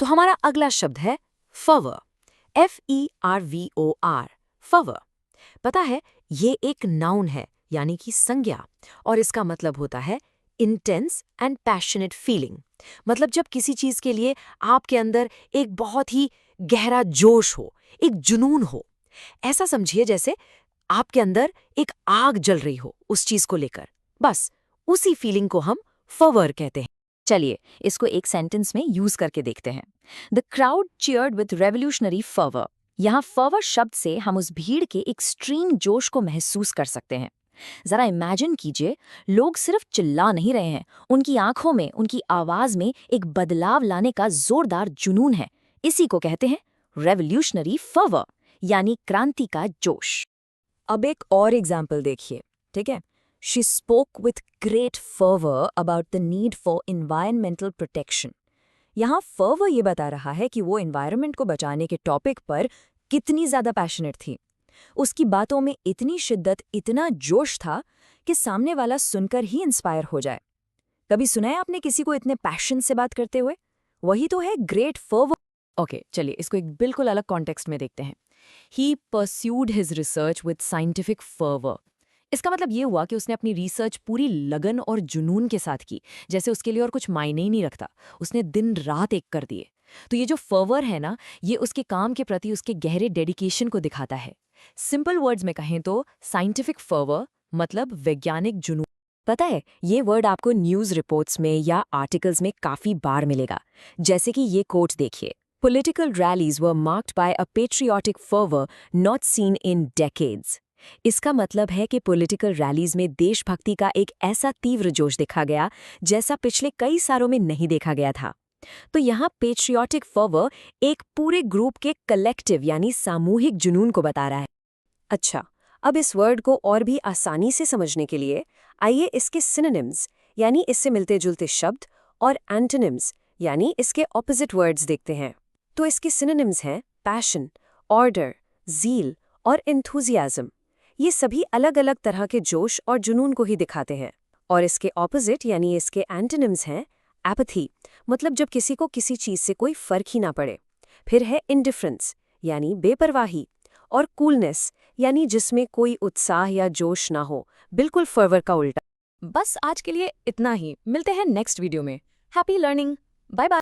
तो हमारा अगला शब्द है fervor, FERVOR, fervor। पता है, ये एक नाउन है यानी कि संज्ञा, और इसका मतलब होता है इंटेंस एंड पैशनेट फीलिंग। मतलब जब किसी चीज के लिए आपके अंदर एक बहुत ही गहरा जोश हो, एक जुनून हो। ऐसा समझिए जैसे आपके अंदर एक आग जल रही हो उस चीज को लेकर। बस उसी फीलिंग को हम फवर कहते हैं। चलिए इसको एक सेंटेंस में यूज करके देखते हैं। The crowd cheered with revolutionary fervour. यहाँ फर्वर शब्द से हम उस भीड़ के एक्सट्रीम जोश को महसूस कर सकते हैं। जरा इमेजिन कीजिए, लोग सिर्फ चिल्ला नहीं रहे हैं, उनकी आंखों में, उनकी आवाज में एक बदलाव लाने का जोरदार जुनून है। इसी को कहते हैं रेवोल्यूशनरी फर्वर, यानी क्रांति का जोश। अब एक और एग्जाम्पल देखिए, ठीक है। She spoke with great fervour about the need for environmental protection. यहाँ फर्वर ये बता रहा है कि वो एनवायरनमेंट को बचाने के टॉपिक पर कितनी ज्यादा पैशनेट थी। उसकी बातों में इतनी शिद्दत, इतना जोश था कि सामने वाला सुनकर ही इंस्पायर हो जाए। कभी सुना है आपने किसी को इतने पैशन से बात करते हुए? वही तो है ग्रेट फर्वर। ओके, चलिए इसको एक बिल्कुल अलग कॉन्टेक्स्ट में देखते हैं। He pursued his research with scientific fervor। इसका मतलब ये हुआ कि उसने अपनी रिसर्च पूरी लगन और जुनून के साथ की, जैसे उसके लिए और कुछ मायने ही नहीं रखता। उसने दिन रात एक कर दिए। तो ये जो फर्वर है ना, ये उसके काम के प्रति उसके गहरे डेडिकेशन को दिखाता है। सिंपल वर्ड्स में कहें तो साइंटिफिक फर्वर मतलब वैज्ञानिक जुनून। पता है, ये वर्ड आपको न्यूज़ रिपोर्ट्स में या आर्टिकल्स में काफ़ी बार मिलेगा। जैसे कि ये कोट देखिए, Political rallies were marked by a patriotic fervor not seen in decades। इसका मतलब है कि पॉलिटिकल रैलीज में देशभक्ति का एक ऐसा तीव्र जोश देखा गया जैसा पिछले कई सालों में नहीं देखा गया था। तो यहाँ पेट्रियोटिक फर्वर एक पूरे ग्रुप के कलेक्टिव यानी सामूहिक जुनून को बता रहा है। अच्छा, अब इस वर्ड को और भी आसानी से समझने के लिए आइए इसके सिनोनिम्स यानी इससे मिलते जुलते शब्द और एंटोनिम्स यानी इसके ऑपोजिट वर्ड्स देखते हैं। तो इसके सिनोनिम्स हैं पैशन, ऑर्डर, ज़ील और एंथुजियाज्म। ये सभी अलग अलग तरह के जोश और जुनून को ही दिखाते हैं। और इसके ऑपोजिट यानी इसके एंटोनिम्स हैं एपैथी, मतलब जब किसी को किसी चीज़ से कोई फर्क ही ना पड़े। फिर है इंडिफरेंस यानी बेपरवाही, और कूलनेस यानी जिसमें कोई उत्साह या जोश ना हो, बिल्कुल फर्वर का उल्टा। बस आज के लिए इतना ही। मिलते हैं नेक्स्ट वीडियो में। Happy learning. Bye bye.